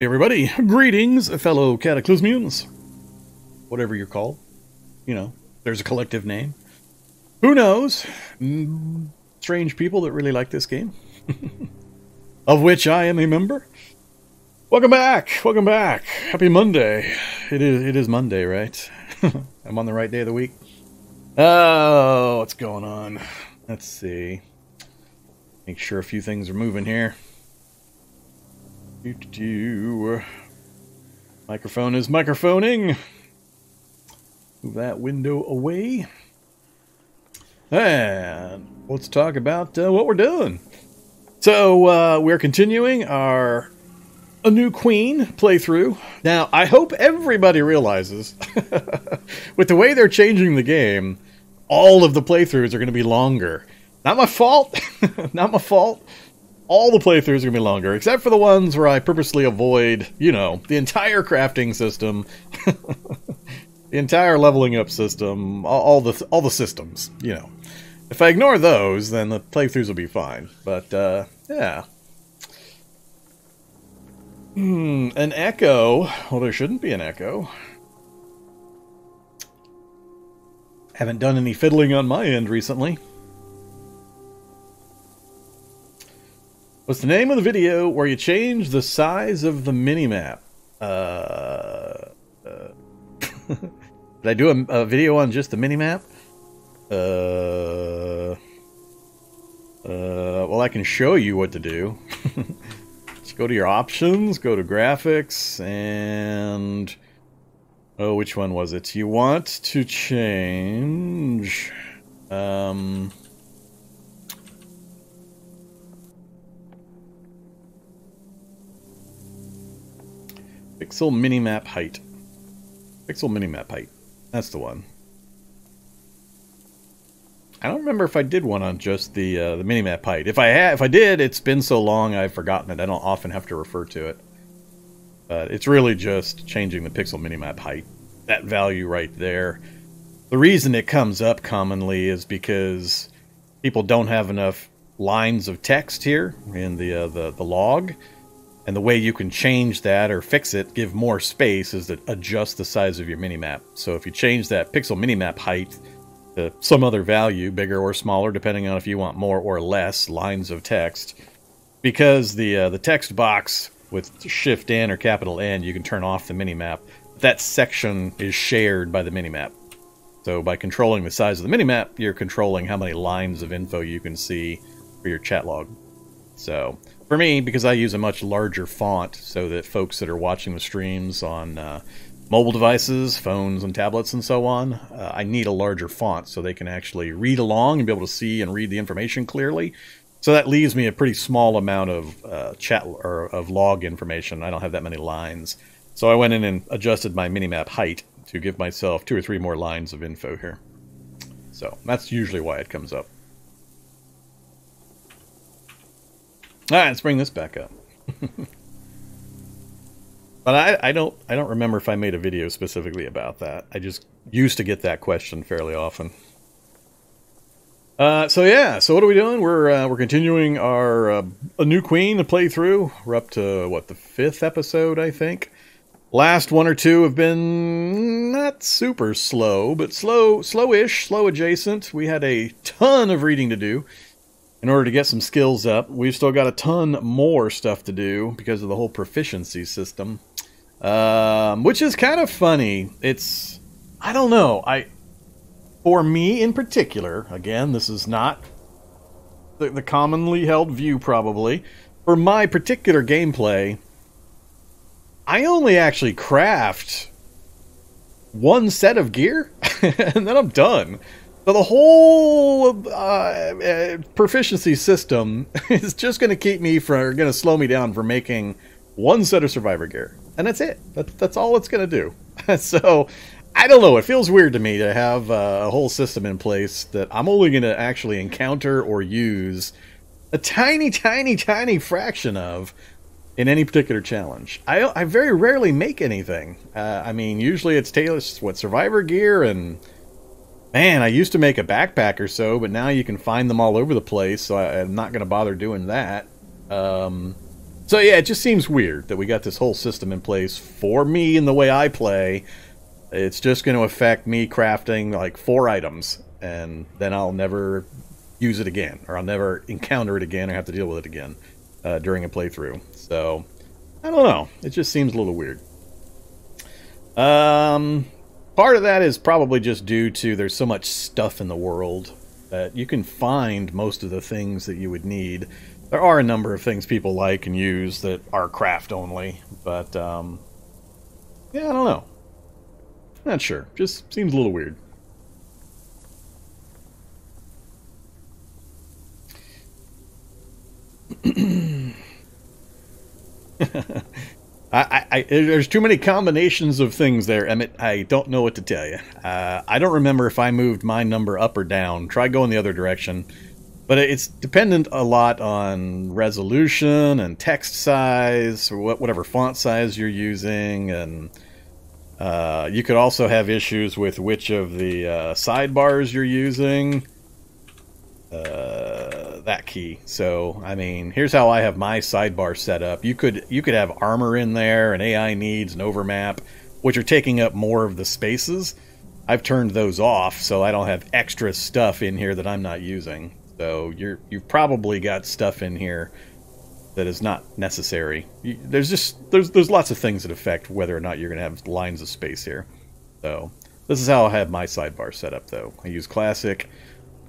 Hey everybody, greetings, fellow Cataclysmians. Whatever you're called. You know, there's a collective name. Who knows? Strange people that really like this game. Of which I am a member. Welcome back, welcome back. Happy Monday. It is Monday, right? I'm on the right day of the week. Oh, what's going on? Let's see. Make sure a few things are moving here. Microphone is microphoning. Move that window away. And let's talk about what we're doing. So we're continuing our A New Queen playthrough. Now, I hope everybody realizes, with the way they're changing the game, all of the playthroughs are going to be longer. Not my fault. Not my fault. All the playthroughs are going to be longer, except for the ones where I purposely avoid, you know, the entire crafting system, the entire leveling up system, all the systems, you know. If I ignore those, then the playthroughs will be fine. But, yeah. An echo. Well, there shouldn't be an echo. Haven't done any fiddling on my end recently. What's the name of the video where you change the size of the minimap? Did I do a video on just the minimap? Well, I can show you what to do. Just go to your options, go to graphics, and... oh, which one was it? You want to change... Pixel minimap height. Pixel minimap height. That's the one. I don't remember if I did one on just the minimap height. If I did, it's been so long I've forgotten it. I don't often have to refer to it. But it's really just changing the pixel minimap height. That value right there. The reason it comes up commonly is because people don't have enough lines of text here in the log. And the way you can change that or fix it, give more space, is to adjust the size of your minimap. So if you change that pixel minimap height to some other value, bigger or smaller, depending on if you want more or less lines of text, because the text box with Shift N or capital N, you can turn off the minimap. That section is shared by the minimap. So by controlling the size of the minimap, you're controlling how many lines of info you can see for your chat log. So... for me, because I use a much larger font so that folks that are watching the streams on mobile devices, phones and tablets and so on, I need a larger font so they can actually read along and be able to see and read the information clearly. So that leaves me a pretty small amount of chat or of log information. I don't have that many lines. So I went in and adjusted my minimap height to give myself 2 or 3 more lines of info here. So that's usually why it comes up. Alright, let's bring this back up. But I don't remember if I made a video specifically about that. I just used to get that question fairly often. So yeah, so what are we doing? We're continuing our A New Queen playthrough. We're up to what, the 5th episode, I think. Last 1 or 2 have been not super slow, but slow-ish, slow adjacent. We had a ton of reading to do in order to get some skills up. We've still got a ton more stuff to do because of the whole proficiency system. Which is kind of funny. It's... I don't know. For me in particular, again, this is not the commonly held view probably. For my particular gameplay, I only actually craft 1 set of gear, and then I'm done. So the whole proficiency system is just going to keep me going to slow me down from making 1 set of survivor gear. And that's it. That's all it's going to do. So, I don't know. It feels weird to me to have a whole system in place that I'm only going to actually encounter or use a tiny, tiny, tiny fraction of in any particular challenge. I very rarely make anything. I mean, usually it's survivor gear and... man, I used to make a backpack or so, but now you can find them all over the place, so I'm not going to bother doing that. So yeah, it just seems weird that we got this whole system in place for me and the way I play. It's just going to affect me crafting like 4 items, and then I'll never use it again, or I'll never encounter it again, or have to deal with it again during a playthrough. So I don't know. It just seems a little weird. Part of that is probably just due to there's so much stuff in the world that you can find most of the things that you would need. There are a number of things people like and use that are craft only, but yeah, I don't know. Not sure. Just seems a little weird. There's too many combinations of things there, Emmett. I don't know what to tell you. I don't remember if I moved my number up or down. Try going the other direction. But it's dependent a lot on resolution and text size, or whatever font size you're using, and you could also have issues with which of the sidebars you're using. That key. So, I mean, here's how I have my sidebar set up. You could have armor in there, and AI needs, and overmap, which are taking up more of the spaces. I've turned those off, so I don't have extra stuff in here that I'm not using. So you've probably got stuff in here that is not necessary. There's lots of things that affect whether or not you're going to have lines of space here. So this is how I have my sidebar set up, though. I use classic.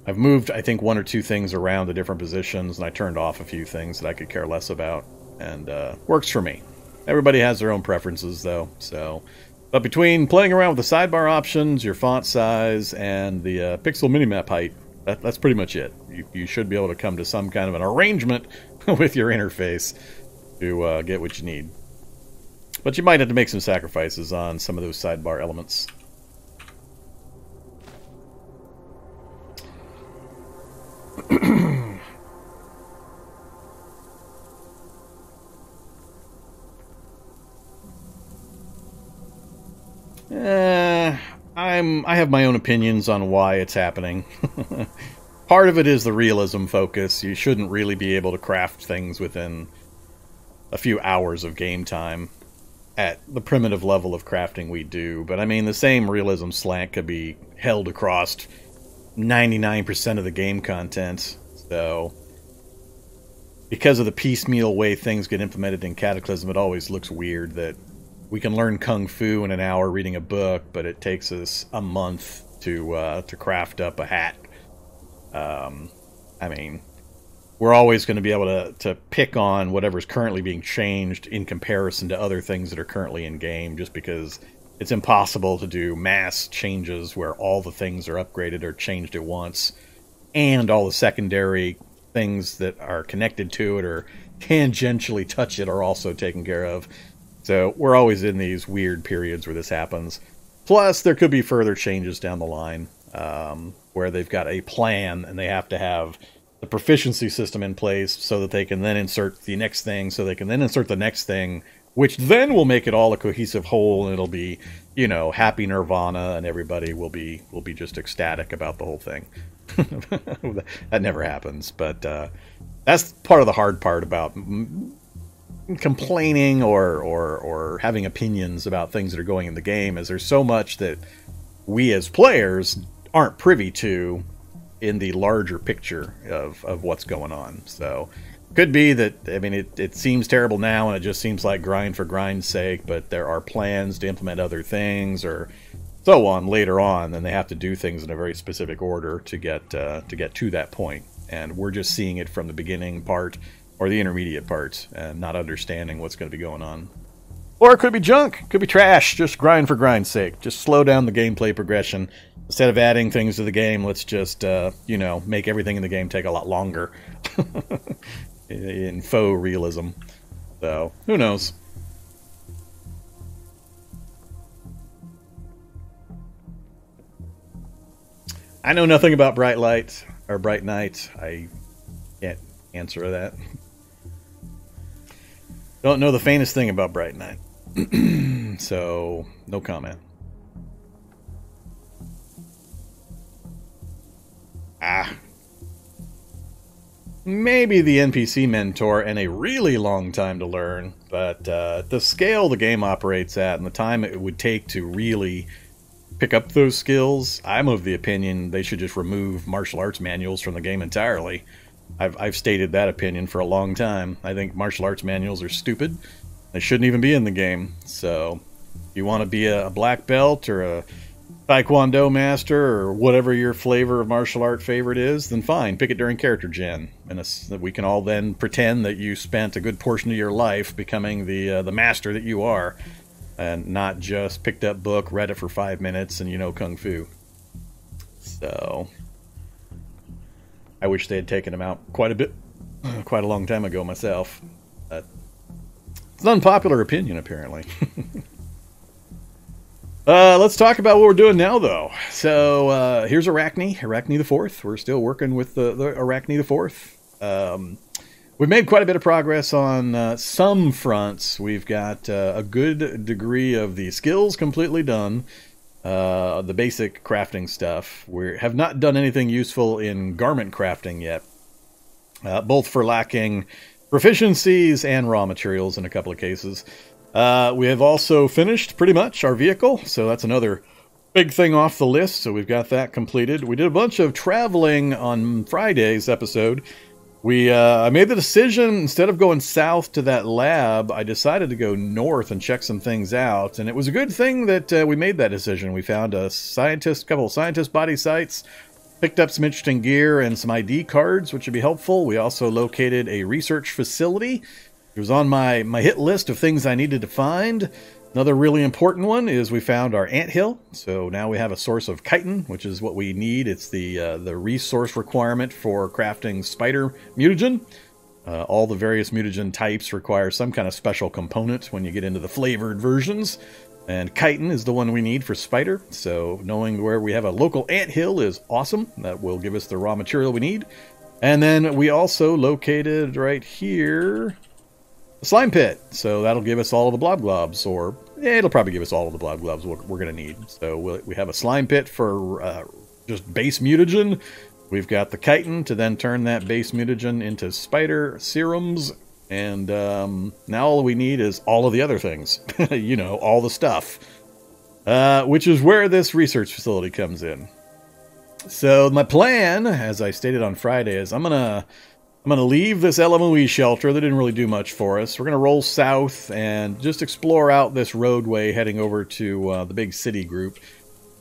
I've moved, I think, 1 or 2 things around to different positions, and I turned off a few things that I could care less about, and works for me. Everybody has their own preferences, though. So, but between playing around with the sidebar options, your font size, and the pixel minimap height, that's pretty much it. You should be able to come to some kind of an arrangement with your interface to get what you need. But you might have to make some sacrifices on some of those sidebar elements. I have my own opinions on why it's happening. Part of it is the realism focus. You shouldn't really be able to craft things within a few hours of game time at the primitive level of crafting we do. But I mean, the same realism slant could be held across 99% of the game content. So, because of the piecemeal way things get implemented in Cataclysm, it always looks weird that we can learn Kung Fu in an hour reading a book, but it takes us a month to craft up a hat. I mean, we're always going to be able to pick on whatever's currently being changed in comparison to other things that are currently in game, just because it's impossible to do mass changes where all the things are upgraded or changed at once, and all the secondary things that are connected to it or tangentially touch it are also taken care of. So we're always in these weird periods where this happens. Plus, there could be further changes down the line where they've got a plan and they have to have the proficiency system in place so that they can then insert the next thing, so they can then insert the next thing, which then will make it all a cohesive whole, and it'll be, you know, happy nirvana, and everybody will be just ecstatic about the whole thing. That never happens, but that's part of the hard part about complaining or having opinions about things that are going in the game, is there's so much that we as players aren't privy to in the larger picture of what's going on. So could be that, I mean, it seems terrible now and it just seems like grind for grind's sake, but there are plans to implement other things or so on later on, and they have to do things in a very specific order to get to that point. And we're just seeing it from the beginning part or the intermediate part and not understanding what's going to be going on. Or it could be junk, could be trash, just grind for grind's sake. Just slow down the gameplay progression. Instead of adding things to the game, let's just, you know, make everything in the game take a lot longer. In faux realism. So, who knows? I know nothing about Bright Light, or Bright Night. I can't answer that. Don't know the faintest thing about Bright Night. So, no comment. maybe the NPC mentor, and a really long time to learn. But the scale the game operates at and the time it would take to really pick up those skills, I'm of the opinion they should just remove martial arts manuals from the game entirely. I've stated that opinion for a long time. I think martial arts manuals are stupid. They shouldn't even be in the game. So, if you want to be a black belt or a Taekwondo master or whatever your flavor of martial art favorite is, then fine, pick it during character gen. And we can all then pretend that you spent a good portion of your life becoming the master that you are. And not just picked up book, read it for 5 minutes, and you know Kung Fu. So, I wish they had taken him out quite a long time ago myself. But it's an unpopular opinion, apparently. Let's talk about what we're doing now, though. So, here's Arachne the 4th. We're still working with the Arachne the 4th. We've made quite a bit of progress on some fronts. We've got a good degree of the skills completely done. The basic crafting stuff. We have not done anything useful in garment crafting yet. Both for lacking proficiencies and raw materials in a couple of cases. We have also finished, pretty much, our vehicle. So that's another big thing off the list. So we've got that completed. We did a bunch of traveling on Friday's episode. I made the decision, instead of going south to that lab, I decided to go north and check some things out. And it was a good thing that we made that decision. We found a couple of scientist body sites, picked up some interesting gear and some ID cards, which would be helpful. We also located a research facility. It was on my hit list of things I needed to find. Another really important one is we found our anthill. So now we have a source of chitin, which is what we need. It's the resource requirement for crafting Spider Mutagen. All the various mutagen types require some kind of special component when you get into the flavored versions. And chitin is the one we need for Spider. So knowing where we have a local anthill is awesome. That will give us the raw material we need. And then we also located right here a slime pit, so that'll give us all of the blob globs, or it'll probably give us all of the blob globs we're going to need. So we have a slime pit for just base mutagen. We've got the chitin to then turn that base mutagen into spider serums, and now all we need is all of the other things. You know, all the stuff. Which is where this research facility comes in. So my plan, as I stated on Friday, is I'm gonna leave this LMOE shelter that didn't really do much for us. We're going to roll south and just explore out this roadway heading over to the big city group,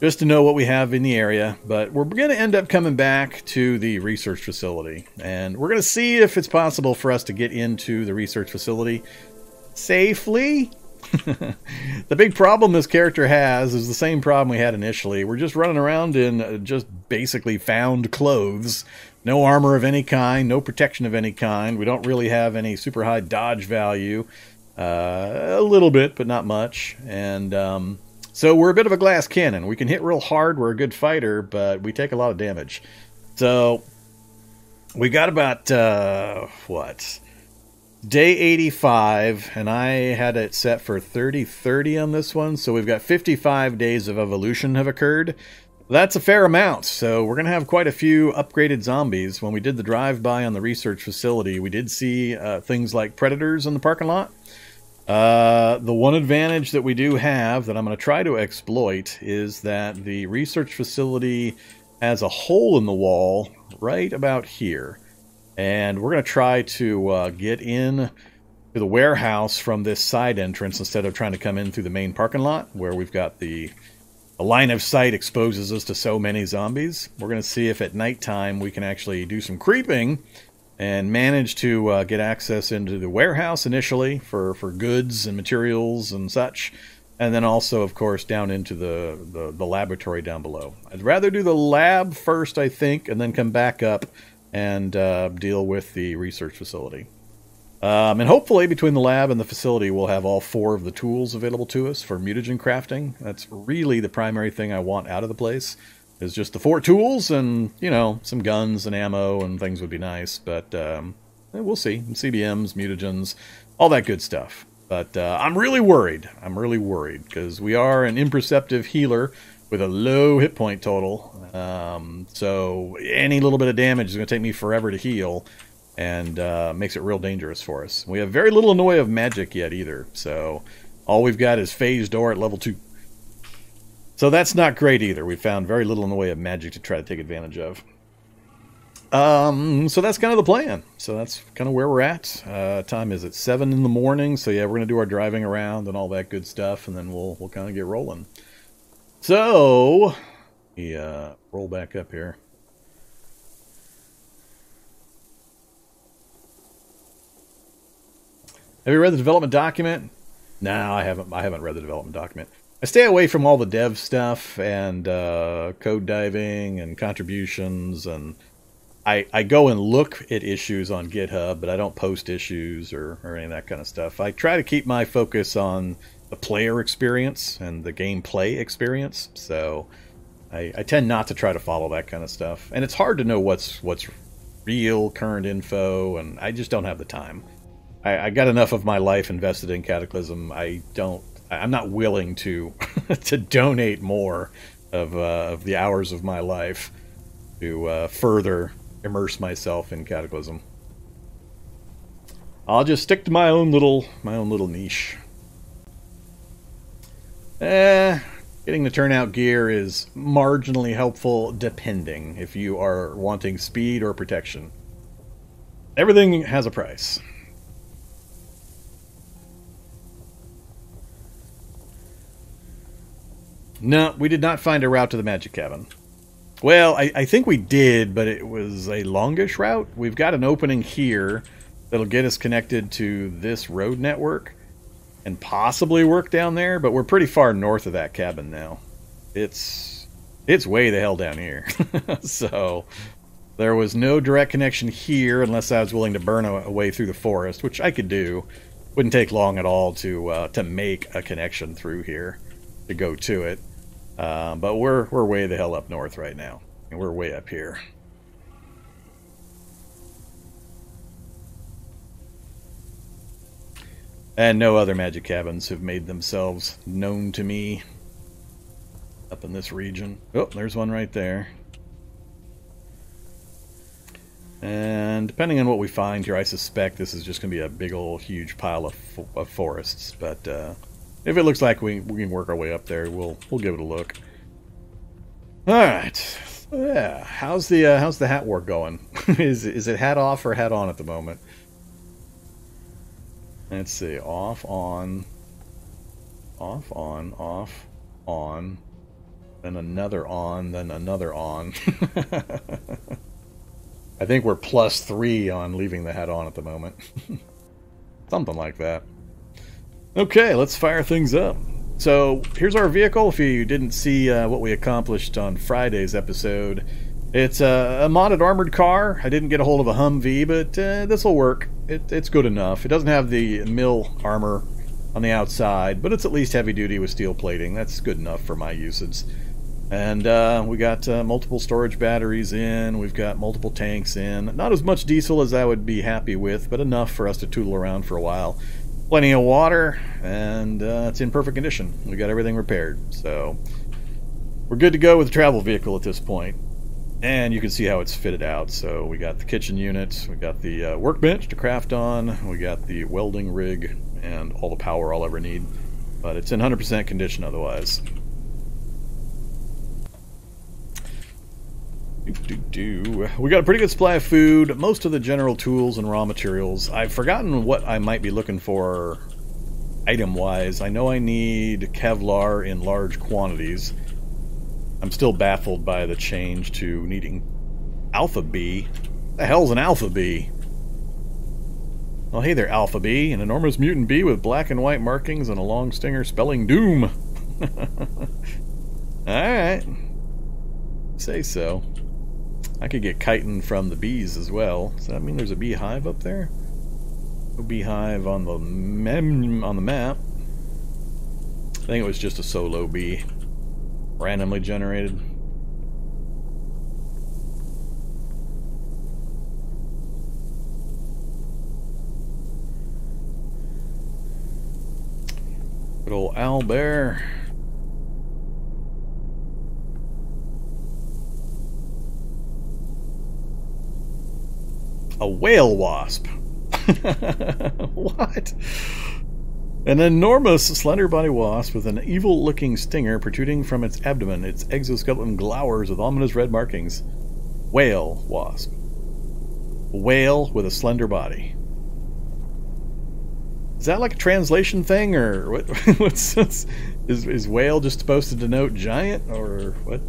just to know what we have in the area. But we're going to end up coming back to the research facility. And we're going to see if it's possible for us to get into the research facility safely. The big problem this character has is the same problem we had initially. We're just running around in just basically found clothes. No armor of any kind, no protection of any kind. We don't really have any super high dodge value. A little bit, but not much. And so we're a bit of a glass cannon. We can hit real hard. We're a good fighter, but we take a lot of damage. So we got about, day 85, and I had it set for 30-30 on this one. So we've got 55 days of evolution have occurred. That's a fair amount, so we're going to have quite a few upgraded zombies. When we did the drive-by on the research facility, we did see things like predators in the parking lot. The one advantage that we do have that I'm going to try to exploit is that the research facility has a hole in the wall right about here. And we're going to try to get in to the warehouse from this side entrance instead of trying to come in through the main parking lot where we've got the line of sight exposes us to so many zombies. We're going to see if at nighttime we can actually do some creeping and manage to get access into the warehouse initially for goods and materials and such. And then also, of course, down into the laboratory down below. I'd rather do the lab first, I think, and then come back up and deal with the research facility. And hopefully between the lab and the facility we'll have all 4 of the tools available to us for mutagen crafting. That's really the primary thing I want out of the place, is just the 4 tools, and, you know, some guns and ammo and things would be nice. But we'll see. CBMs, mutagens, all that good stuff. But I'm really worried. Because we are an imperceptive healer with a low hit point total. So any little bit of damage is going to take me forever to heal. and makes it real dangerous for us. We have very little in the way of magic yet either, so all we've got is Phase Door at level 2. So that's not great either. We found very little in the way of magic to try to take advantage of. So that's kind of the plan. So that's kind of where we're at. Time is at 7 in the morning. So yeah, we're going to do our driving around and all that good stuff, and then we'll kind of get rolling. So, roll back up here. Have you read the development document? No, I haven't read the development document. I stay away from all the dev stuff and code diving and contributions, and I go and look at issues on GitHub, but I don't post issues or any of that kind of stuff. I try to keep my focus on the player experience and the gameplay experience, so I tend not to try to follow that kind of stuff. And it's hard to know what's real, current info, and I just don't have the time. I got enough of my life invested in Cataclysm. I'm not willing to to donate more of the hours of my life to further immerse myself in Cataclysm. I'll just stick to my own little niche. Getting the turnout gear is marginally helpful, depending if you are wanting speed or protection. Everything has a price. No, we did not find a route to the magic cabin. Well, I think we did, but it was a longish route. We've got an opening here that'll get us connected to this road network and possibly work down there, but we're pretty far north of that cabin now. It's way the hell down here. So there was no direct connection here unless I was willing to burn a way through the forest, which I could do. Wouldn't take long at all to make a connection through here to go to it. But we're way the hell up north right now, and we're way up here. And no other magic cabins have made themselves known to me up in this region. Oh, there's one right there. And depending on what we find here, I suspect this is just going to be a big old huge pile of forests, but if it looks like we can work our way up there, we'll give it a look. All right, yeah. How's the hat war going? is it hat off or hat on at the moment? Let's see. Off, on, off, on, off, on, then another on, then another on. I think we're +3 on leaving the hat on at the moment. Something like that. Okay, let's fire things up. So here's our vehicle. If you didn't see what we accomplished on Friday's episode, it's a modded armored car. I didn't get a hold of a Humvee, but this will work. It's good enough. It doesn't have the mill armor on the outside, but it's at least heavy duty with steel plating. That's good enough for my usage. And we got multiple storage batteries in. We've got multiple tanks in. Not as much diesel as I would be happy with, but enough for us to tootle around for a while. Plenty of water, and it's in perfect condition. We got everything repaired, so we're good to go with the travel vehicle at this point. And you can see how it's fitted out. So we got the kitchen unit, we got the workbench to craft on, we got the welding rig, and all the power I'll ever need. But it's in 100% condition otherwise. We got a pretty good supply of food, most of the general tools and raw materials. I've forgotten what I might be looking for item-wise. I know I need Kevlar in large quantities. I'm still baffled by the change to needing Alpha B. What the hell's an Alpha B? Oh, hey there, Alpha B. An enormous mutant bee with black and white markings and a long stinger spelling doom. Alright. Say so. I could get chitin from the bees as well. Does that mean there's a beehive up there? No beehive on the map. I think it was just a solo bee. Randomly generated. Good old owlbear. A whale wasp. What? An enormous slender body wasp with an evil-looking stinger protruding from its abdomen. Its exoskeleton glowers with ominous red markings. Whale wasp. A whale with a slender body. Is that like a translation thing, or what? Is whale just supposed to denote giant, or what?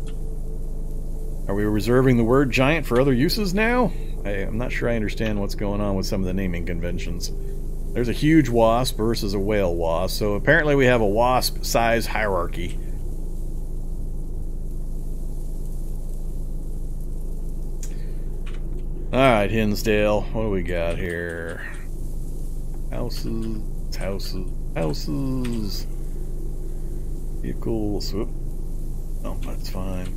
Are we reserving the word giant for other uses now? I'm not sure I understand what's going on with some of the naming conventions. There's a huge wasp versus a whale wasp, so apparently we have a wasp size hierarchy. Alright, Hinsdale, what do we got here? Houses, houses, houses. Vehicles. Whoop. Oh, that's fine.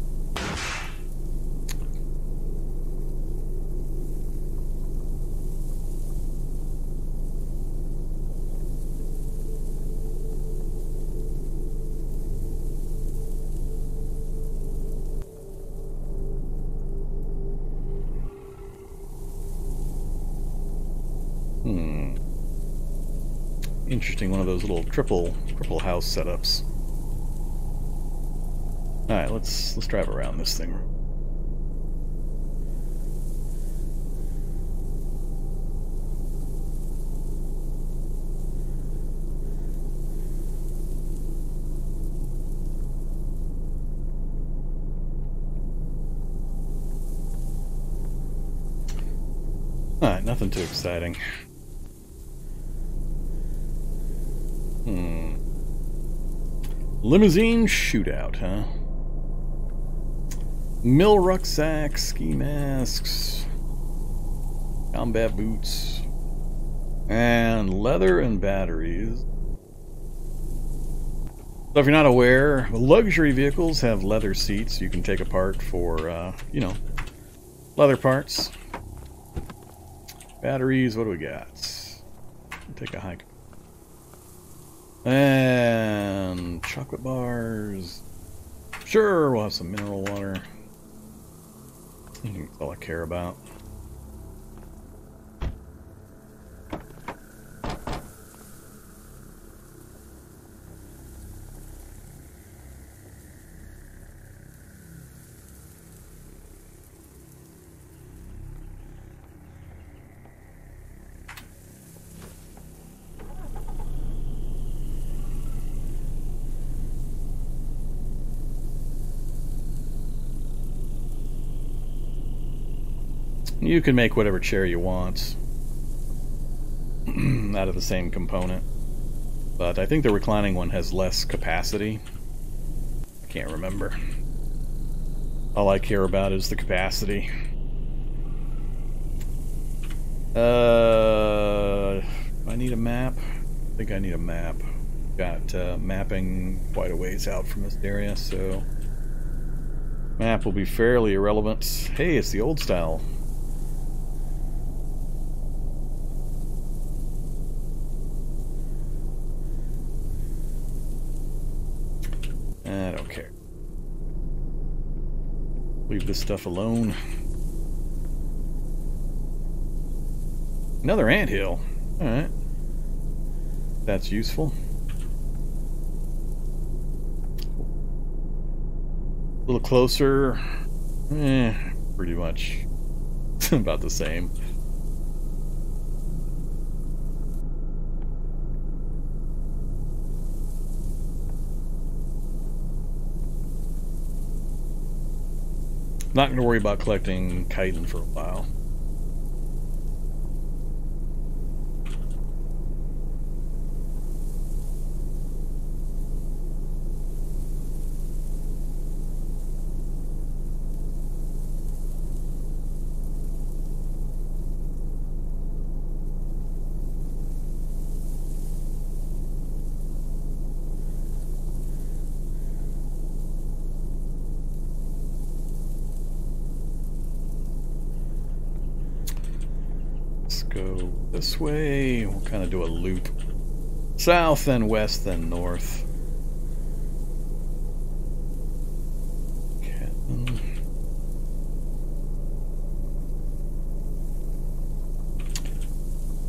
Interesting, one of those little triple house setups. All right, let's drive around this thing. All right, nothing too exciting. Limousine shootout, huh? Mill rucksack, ski masks, combat boots, and leather and batteries. So if you're not aware, luxury vehicles have leather seats you can take apart for, you know, leather parts. Batteries, what do we got? Take a hike. And chocolate bars. Sure, we'll have some mineral water. That's all I care about. You can make whatever chair you want out of the same component, but I think the reclining one has less capacity. I can't remember. All I care about is the capacity. I need a map. I think I need a map. Got mapping quite a ways out from this area, so map will be fairly irrelevant. Hey, it's the old style. I don't care. Leave this stuff alone. Another anthill. Alright. That's useful. A little closer. Pretty much about the same. Not going to worry about collecting chitin for a while. Go this way. We'll kind of do a loop. South, then west, then north.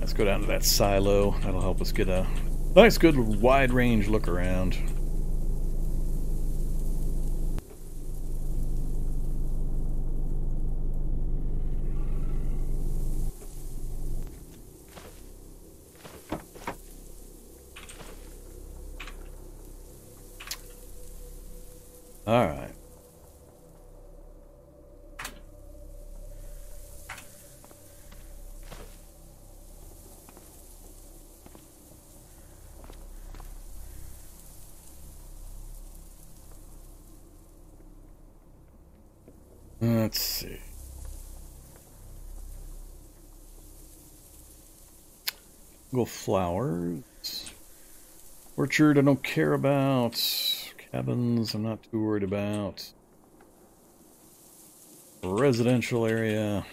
Let's go down to that silo. That'll help us get a nice, good, wide range look around. All right. Let's see. Go flowers. Orchard I don't care about. Cabins I'm not too worried about. Residential area.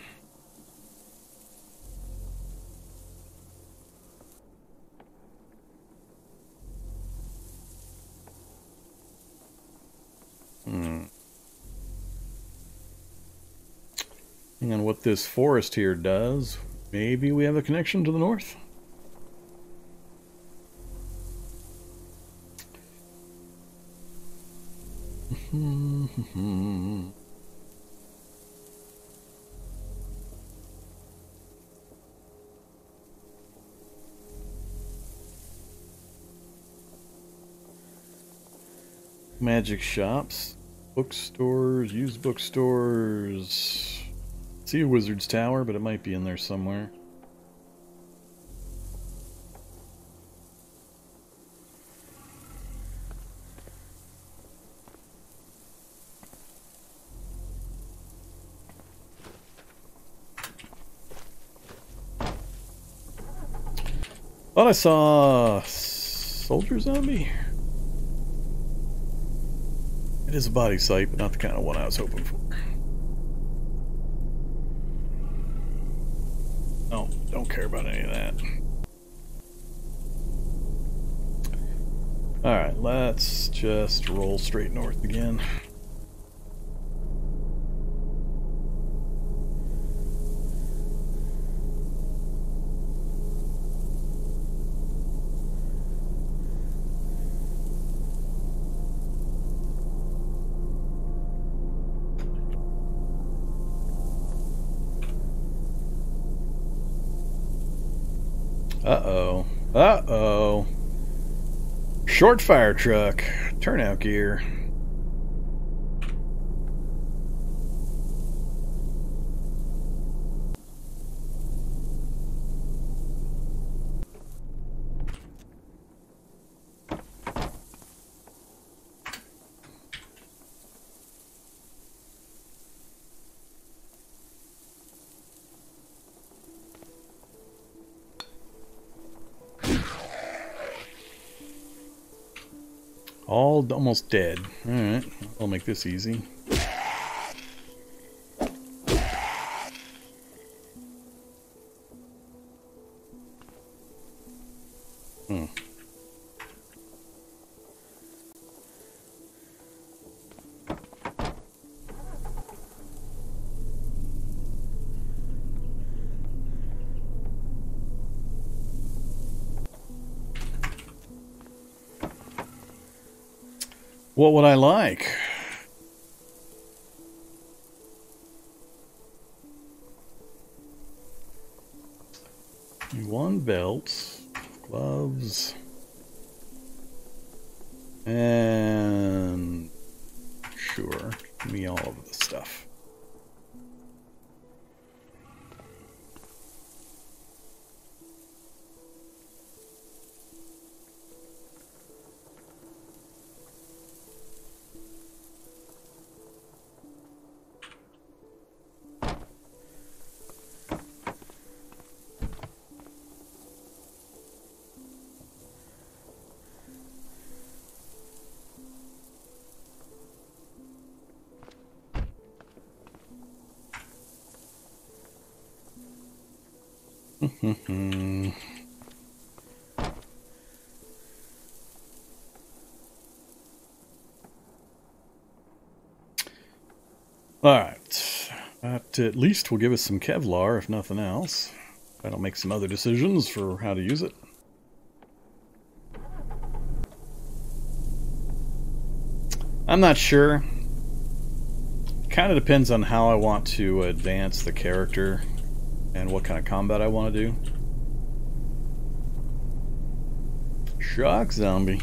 And what this forest here does, maybe we have a connection to the north? Magic shops, bookstores, used bookstores. See a wizard's tower, but it might be in there somewhere. Thought I saw a soldier zombie. It is a body site, but not the kind of one I was hoping for. Oh, don't care about any of that. Alright, let's just roll straight north again. Uh-oh. Uh-oh. Short fire truck. Turnout gear. All almost dead. Alright, I'll make this easy. What would I like? One belt, gloves, and sure, give me all of the stuff. Alright, that at least will give us some Kevlar, if nothing else. I'll make some other decisions for how to use it. I'm not sure. Kind of depends on how I want to advance the character and what kind of combat I want to do. Shock zombie.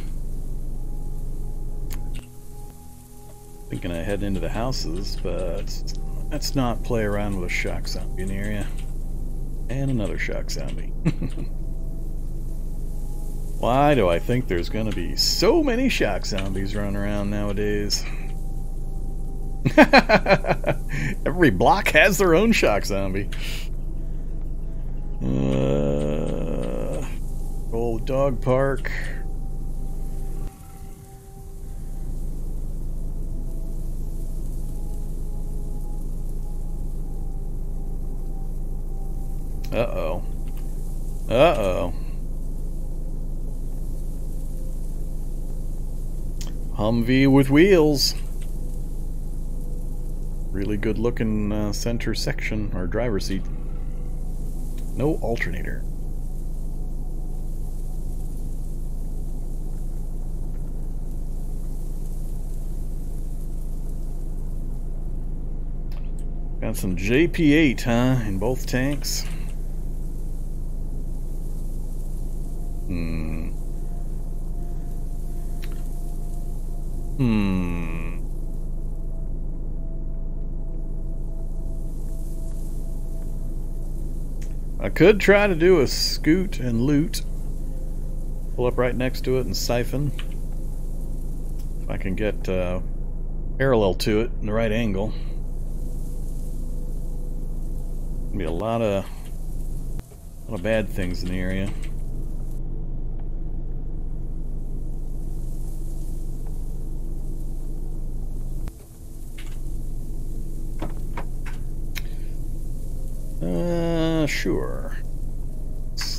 Thinking of heading into the houses, but let's not play around with a shock zombie in the area. And another shock zombie. Why do I think there's gonna be so many shock zombies running around nowadays? Every block has their own shock zombie. Old dog park. Uh-oh. Uh-oh. Humvee with wheels. Really good looking center section, or driver's seat. No alternator. Got some JP8, huh, in both tanks. I could try to do a scoot and loot. Pull up right next to it and siphon. If I can get parallel to it in the right angle. Be a lot of bad things in the area. Sure.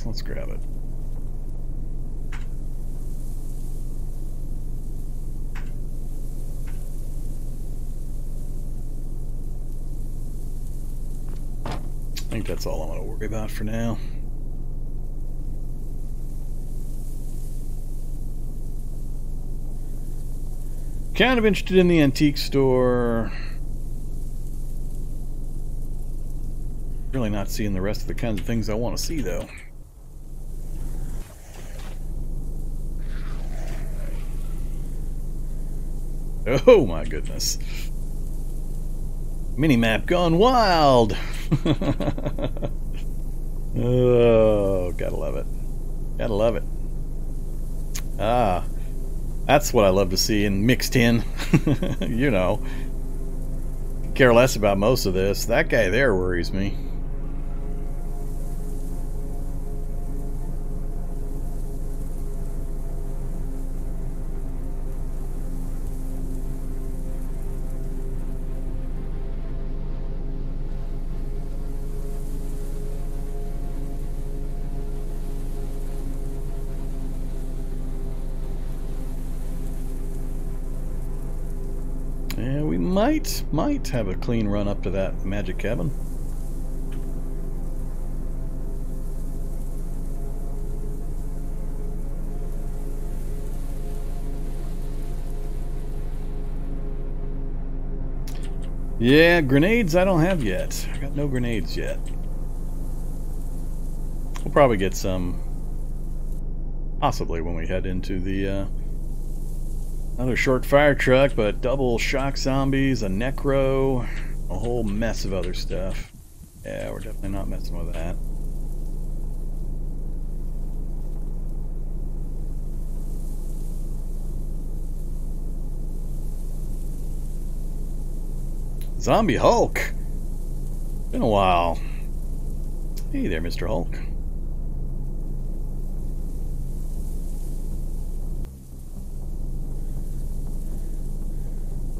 Let's grab it. I think that's all I'm going to worry about for now. Kind of interested in the antique store. Really not seeing the rest of the kinds of things I want to see, though. Oh my goodness. Minimap gone wild! Oh, gotta love it. Gotta love it. Ah, that's what I love to see in mixed in. You know. Care less about most of this. That guy there worries me. Yeah, we might have a clean run up to that magic cabin. Yeah, grenades I don't have yet. I got no grenades yet. We'll probably get some possibly when we head into the another short fire truck, but double shock zombies, a necro, a whole mess of other stuff. Yeah, we're definitely not messing with that. Zombie Hulk! Been a while. Hey there, Mr. Hulk.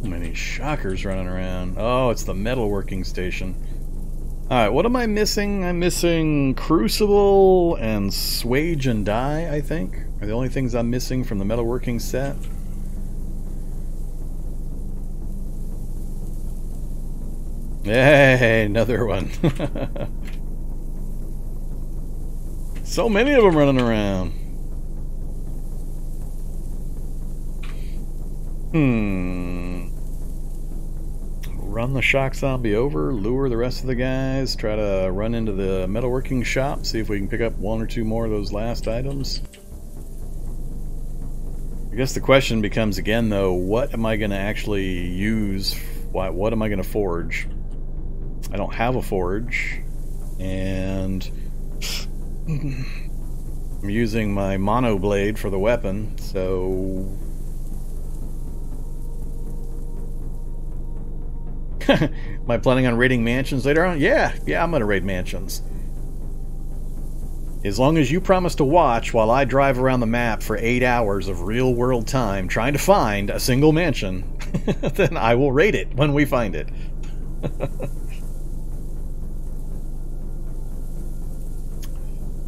Many shockers running around. Oh, it's the metalworking station. Alright, what am I missing? I'm missing Crucible and Swage and Die, I think. Are the only things I'm missing from the metalworking set. Hey, another one. So many of them running around. Run the shock zombie over, lure the rest of the guys, try to run into the metalworking shop, see if we can pick up one or two more of those last items. I guess the question becomes again though, what am I going to actually use? What am I going to forge? I don't have a forge, and I'm using my mono blade for the weapon, so... Am I planning on raiding mansions later on? Yeah, I'm gonna raid mansions. As long as you promise to watch while I drive around the map for 8 hours of real-world time trying to find a single mansion, then I will raid it when we find it.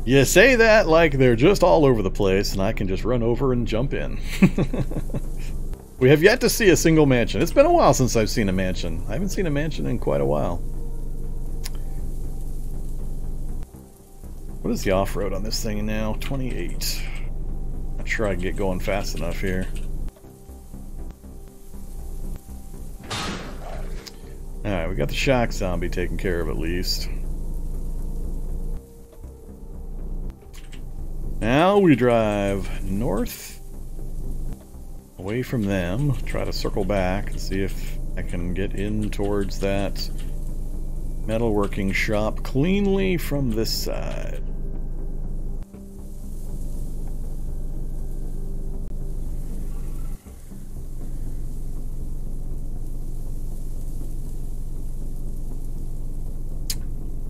You say that like they're just all over the place and I can just run over and jump in. We have yet to see a single mansion. It's been a while since I've seen a mansion. I haven't seen a mansion in quite a while. What is the off-road on this thing now? 28. Not sure I can get going fast enough here. Alright, we got the shock zombie taken care of at least. Now we drive north, away from them, try to circle back and see if I can get in towards that metalworking shop cleanly from this side.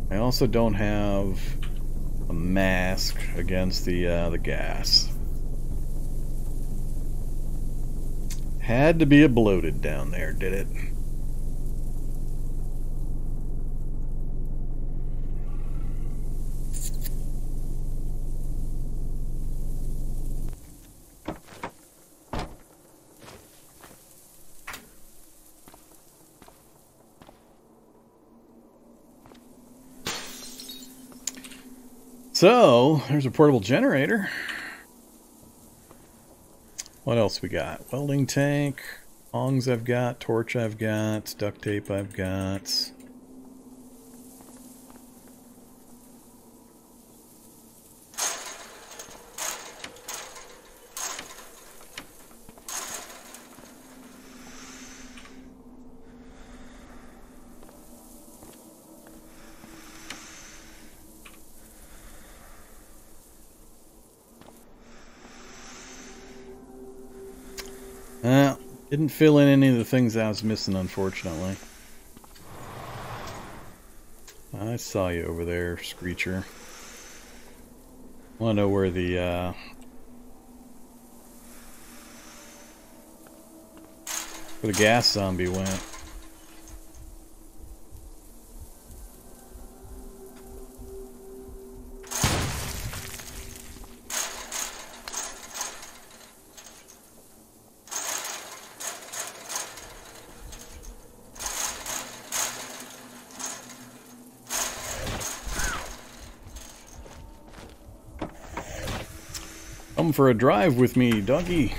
I also don't have a mask against the gas. Had to be a bloated down there, did it? So, there's a portable generator. What else we got? Welding tank, tongs I've got, torch I've got, duct tape I've got. Didn't fill in any of the things I was missing, unfortunately. I saw you over there, Screecher. Want to know where the gas zombie went. Come for a drive with me, doggy.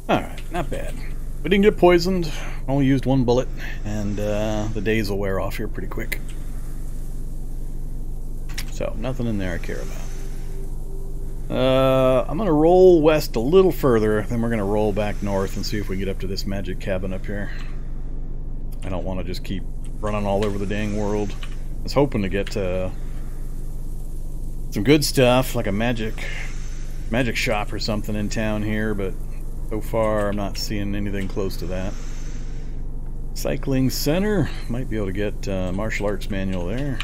Alright, not bad. We didn't get poisoned, only used one bullet, and the days will wear off here pretty quick. So, nothing in there I care about. I'm going to roll west a little further, then we're going to roll back north and see if we can get up to this magic cabin up here. I don't want to just keep running all over the dang world. I was hoping to get some good stuff, like a magic shop or something in town here, but so far I'm not seeing anything close to that. Cycling center, might be able to get martial arts manual there.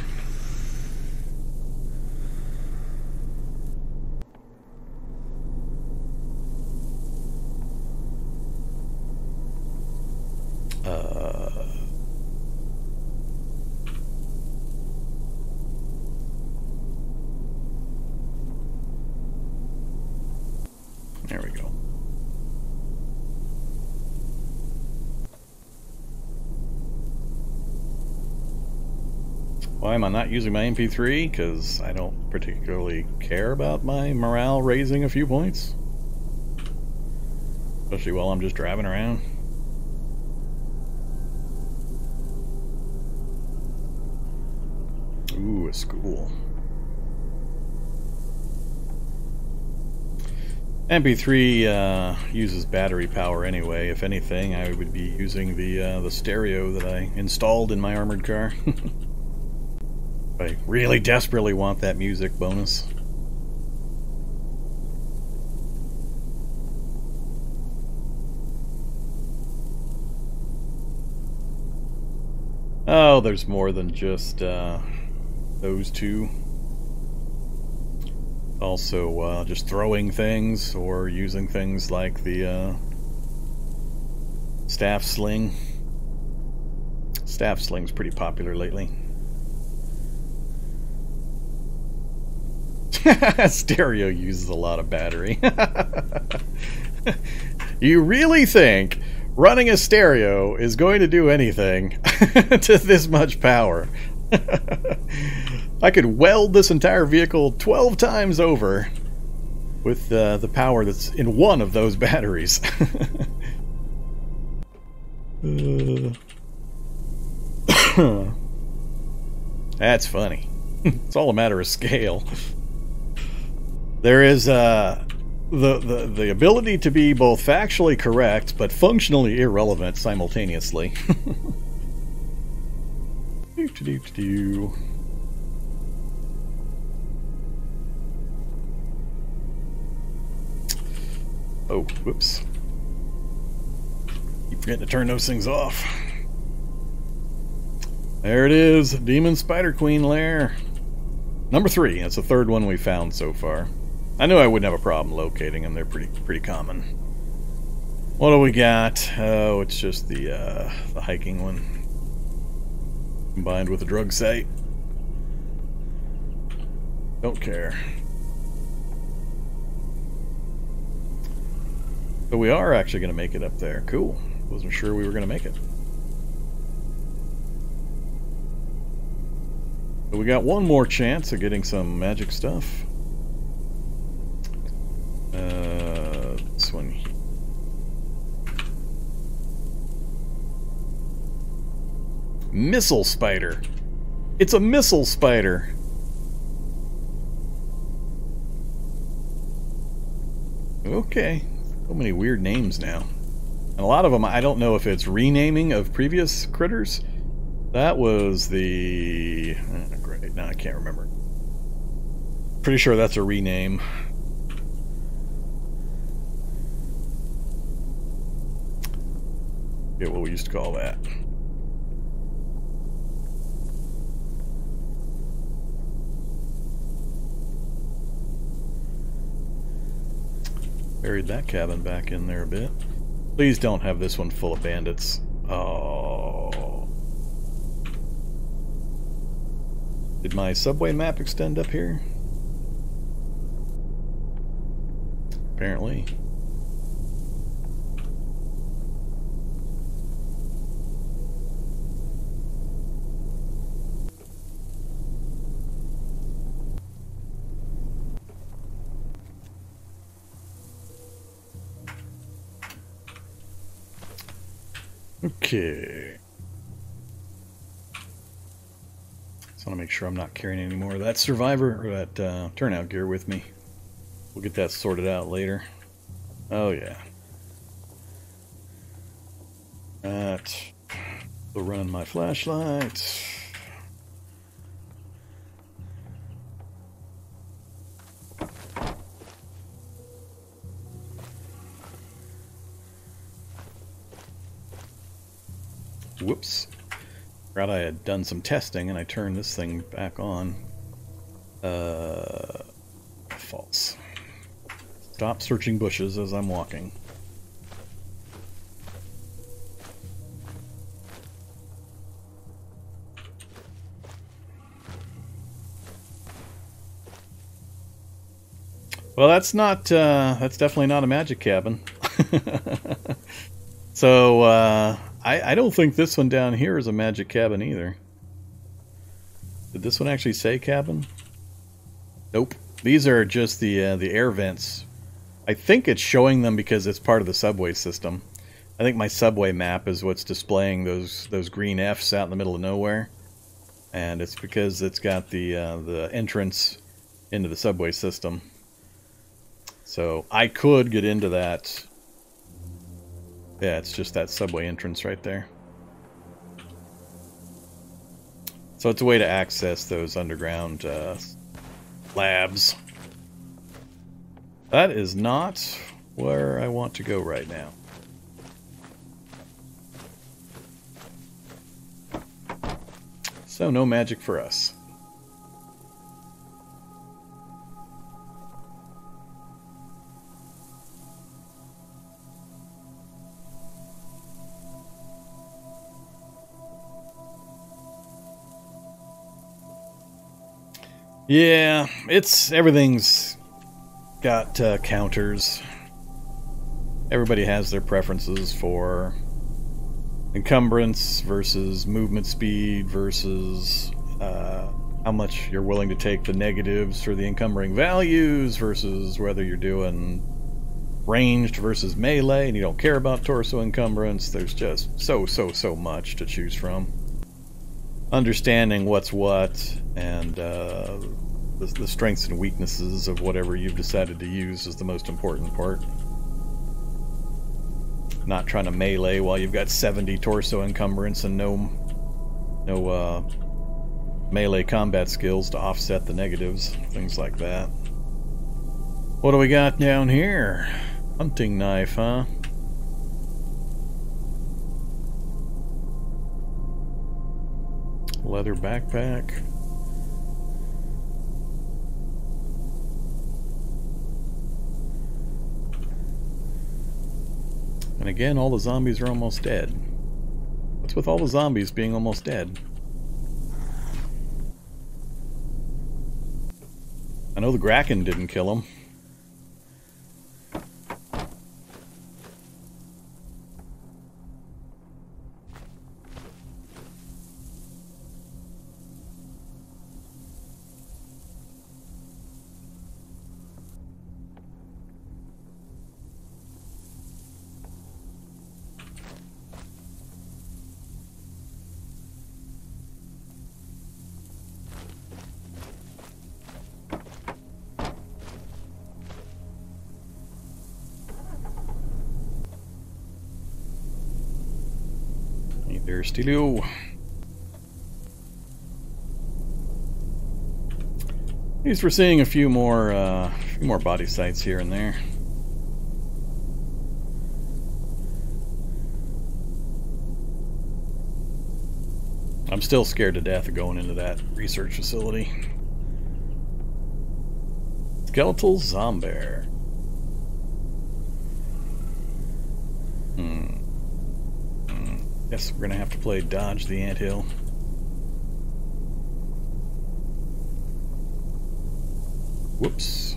There we go. Why am I not using my MP3? Because I don't particularly care about my morale raising a few points. Especially while I'm just driving around. Ooh, a school. MP3 uses battery power anyway. If anything, I would be using the stereo that I installed in my armored car. I really desperately want that music bonus. Oh, there's more than just those two. Also, just throwing things or using things like the staff sling. Staff sling's pretty popular lately. Stereo uses a lot of battery. You really think running a stereo is going to do anything to this much power? I could weld this entire vehicle 12 times over with the power that's in one of those batteries. That's funny. It's all a matter of scale. There is the ability to be both factually correct but functionally irrelevant simultaneously. Oh, whoops. Keep forgetting to turn those things off. There it is, Demon Spider Queen lair. Number 3, that's the third one we found so far. I knew I wouldn't have a problem locating them, they're pretty common. What do we got? Oh, it's just the hiking one. Combined with a drug site. Don't care. So we are actually going to make it up there. Cool. Wasn't sure we were going to make it. So we got one more chance of getting some magic stuff. This one here. Missile spider. It's a missile spider. Okay. So many weird names now. And a lot of them, I don't know if it's renaming of previous critters. That was the... great, now I can't remember. Pretty sure that's a rename. Forget what we used to call that. Buried that cabin back in there a bit. Please don't have this one full of bandits. Oh. Did my subway map extend up here? Apparently. Okay. Just want to make sure I'm not carrying any more of that survivor or that turnout gear with me. We'll get that sorted out later. Oh yeah. Still running my flashlight. Whoops. Forgot I had done some testing and I turned this thing back on. False. Stop searching bushes as I'm walking. Well, that's not, that's definitely not a magic cabin. So, I don't think this one down here is a magic cabin either. Did this one actually say cabin? Nope. These are just the air vents. I think it's showing them because it's part of the subway system. I think my subway map is what's displaying those green Fs out in the middle of nowhere. And it's because it's got the entrance into the subway system. So I could get into that. Yeah, it's just that subway entrance right there. So it's a way to access those underground labs. That is not where I want to go right now. So no magic for us. Yeah, everything's got counters. Everybody has their preferences for encumbrance versus movement speed versus how much you're willing to take the negatives for the encumbering values versus whether you're doing ranged versus melee and you don't care about torso encumbrance. There's just so much to choose from. Understanding what's what and the strengths and weaknesses of whatever you've decided to use is the most important part. Not trying to melee while you've got 70 torso encumbrance and no melee combat skills to offset the negatives, things like that. What do we got down here? Hunting knife, huh? Leather backpack. And again, all the zombies are almost dead. What's with all the zombies being almost dead? I know the Kraken didn't kill them. Thirsty-loo. At least we're seeing a few more body sites here and there. I'm still scared to death of going into that research facility. Skeletal Zombear. Guess we're gonna have to play dodge the anthill. Whoops.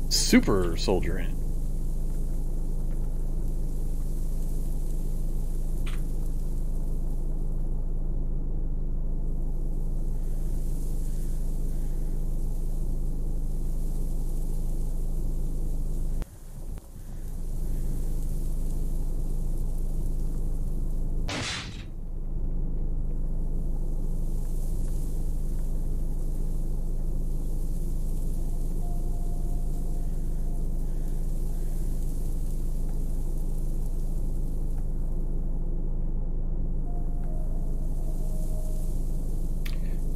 Super soldier ant.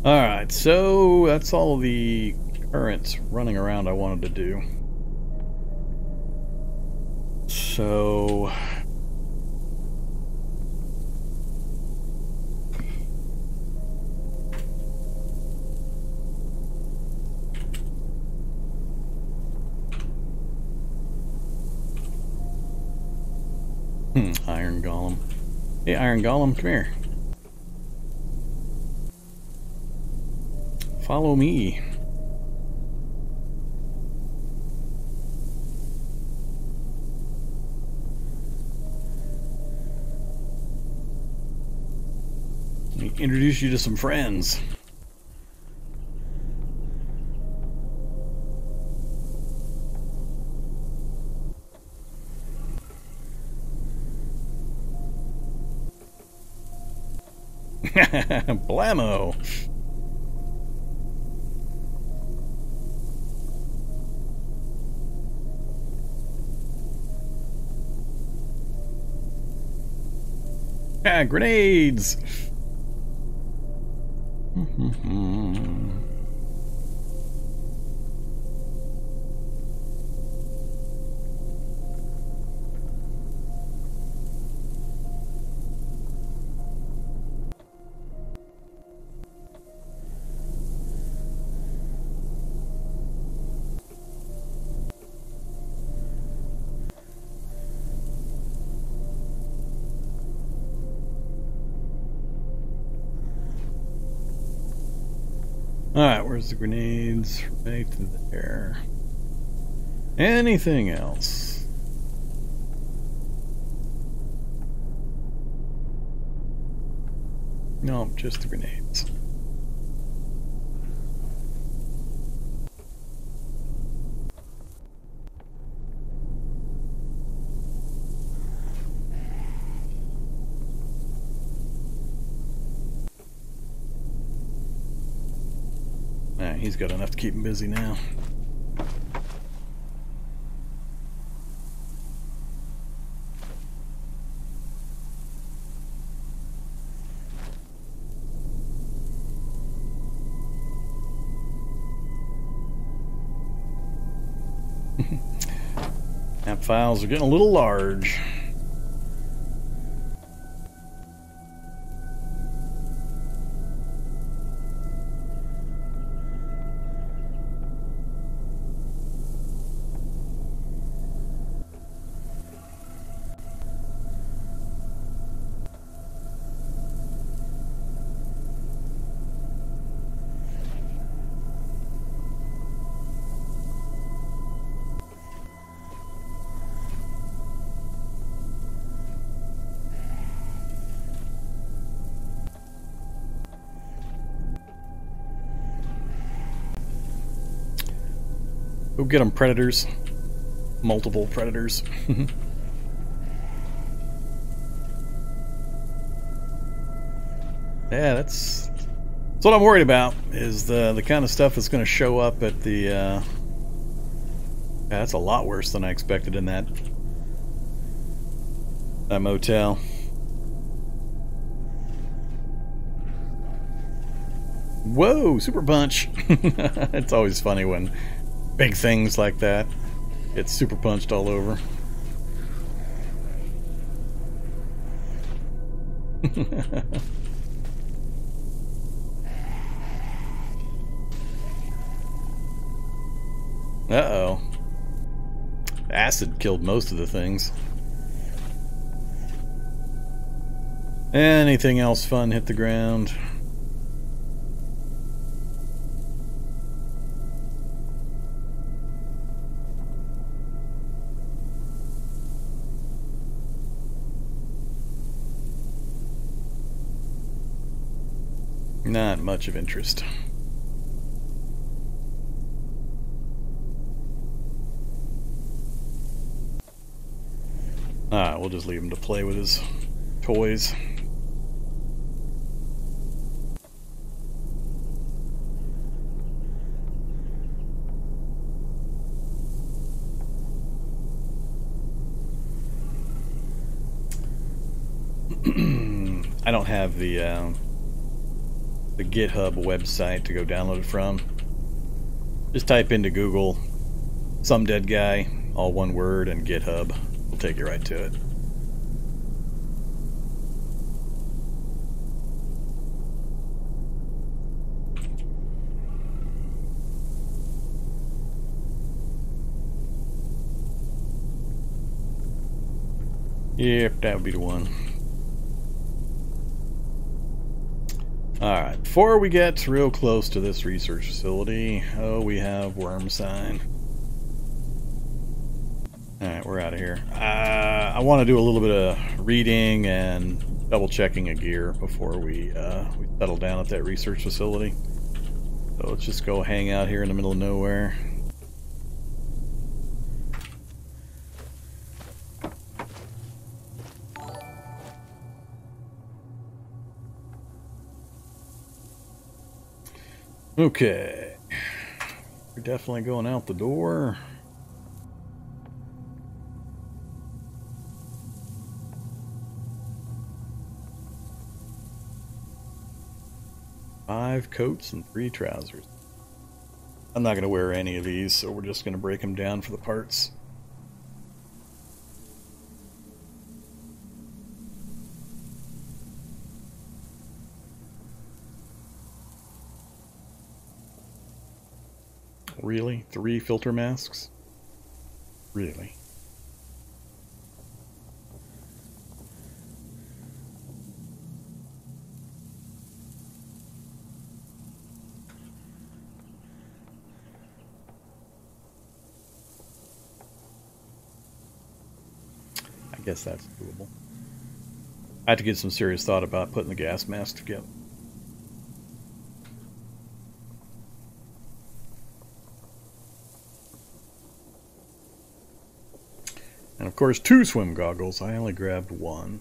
Alright, so that's all the current running around I wanted to do. So... Iron Golem. Hey, Iron Golem, come here. Follow me. Let me introduce you to some friends. Blammo! Ah, grenades! Alright, where's the grenades? Right there. Anything else? No, just the grenades. He's got enough to keep him busy now. Map files are getting a little large. Go get them, predators. Multiple predators. Yeah, that's what I'm worried about, is the kind of stuff that's going to show up at the... yeah, that's a lot worse than I expected in that motel. Whoa, super punch! It's always funny when big things like that get super punched all over. Uh-oh. Acid killed most of the things. Anything else fun hit the ground? Not much of interest. Alright, we'll just leave him to play with his toys. I don't have the GitHub website to go download it from. Just type into Google "some dead guy," all one word, and GitHub will take you right to it. Yep, that would be the one. Alright, before we get real close to this research facility, we have worm sign. Alright, we're out of here. I want to do a little bit of reading and double checking a gear before we settle down at that research facility. So let's just go hang out here in the middle of nowhere. Okay. We're definitely going out the door. Five coats and 3 trousers. I'm not going to wear any of these, so we're just going to break them down for the parts. Really? 3 filter masks? Really? I guess that's doable. I had to give some serious thought about putting the gas mask together. And of course, 2 swim goggles. I only grabbed 1.